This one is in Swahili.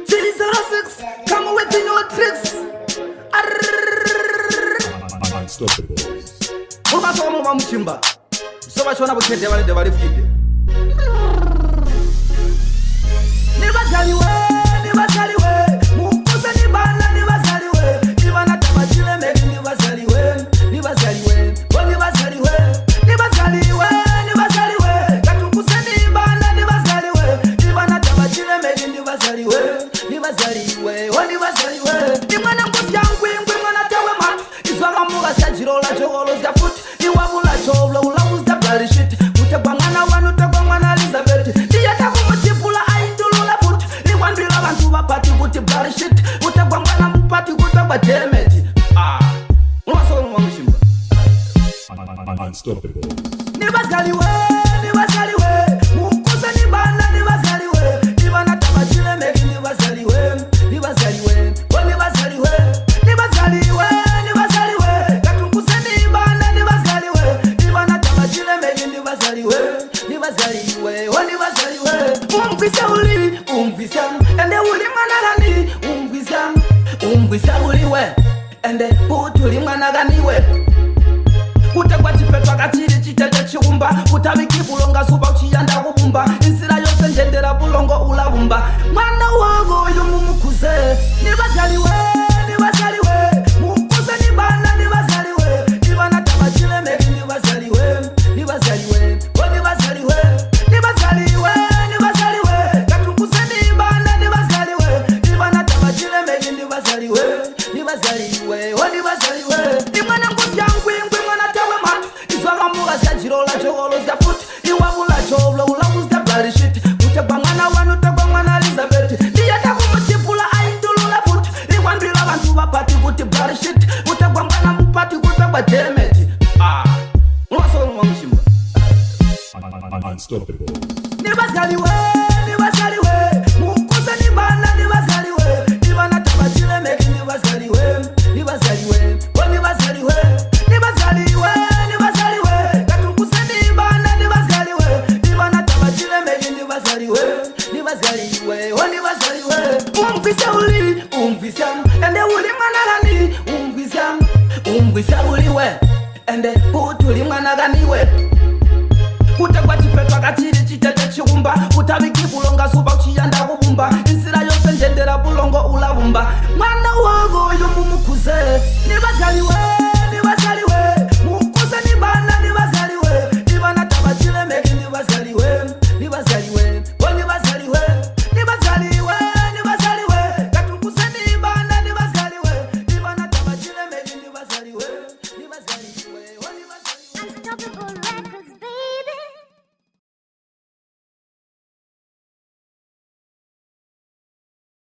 G06, come with the new tricks. Unstoppable. Muma so muma mchimba. So bashona bukende bale de bali fide. Nibazaliwe, mukuze nibala nibazaliwe. Nibana tabachile meki nibazaliwe. Oh nibazaliwe. Katukuse nibala nibazaliwe. Nibana tabachile meki nibazaliwe. Oh nibazaliwe. Nimwana mkusya ngwingwi mwana tawe matu. Izwaka muga sajirola chogolo zya futi. Iwabula choblo ulabu zya bloody shit. Utegwa mwana wanu utegwa mwana Elizabeth. Diyata kumutipula aindulula futi. Iwandila bantu bapati kuti bloody shit. Utegwa mwana mpati kutegwa demeti. Unwaso nwa mshimba. Unstoppable. Nibazaliwe. Mukuze nibala nibazaliwe. Nibana tabachile meki nibazaliwe. Oh nibazaliwe. Katukuse nibala nibazaliwe. Nibana tabachile meki nibazaliwe. Oh nibazaliwe. Umvisa ende uli mwana gani. Umvisa uliwe ende utuli mwana ganiwe. Utegwa chipetwa kachiri chitete chikumba. Utabiki bulonga suba uchiyanda kubumba. Insira yose njendera bulongo ulabumba. Mwana wago yumumukuze. Nibazaliwe. Mukuze nibala nibazaliwe. Nibana tabachile meki nibazaliwe. Oh nibazaliwe. Katukuse nibala nibazaliwe. Nibana tabachile meki nibazaliwe. Oh nibazaliwe. Nimwana ngusya ngwingwi mwana tawe matu. Izwaka muga sajirola chogolo zya futi. Iwabula choblo ulabu zya bloody shit. Utegwa mwana wanu utegwa mwana Elizabeth. Diyata kumutipula aindulula futi. Iwandila bantu bapati kuti bloody shit. Utegwa mwana mpati kutegwa demeti. Unwaso nwa mshimba. Unstoppable. Nibazaliwe. Mukuze nibala nibazaliwe. Nibana tabachile meki nibazaliwe. Oh nibazaliwe. Katukuse nibala nibazaliwe. Nibana tabachile meki nibazaliwe. Oh nibazaliwe. Umvisa ende uli mwana gani. Umvisa uliwe ende utuli mwana ganiwe. Utegwa chipetwa kachiri chitete chikumba. Utabiki bulonga suba uchiyanda kubumba. Insira yose njendera bulongo ulabumba. Mwana wago yumumukuze. Nibazaliwe. Mukuze nibala nibazaliwe. Nibana tabachile meki nibazaliwe. Oh nibazaliwe. Katukuse nibala nibazaliwe. Nibana tabachile meki nibazaliwe. Oh nibazaliwe. Unstoppable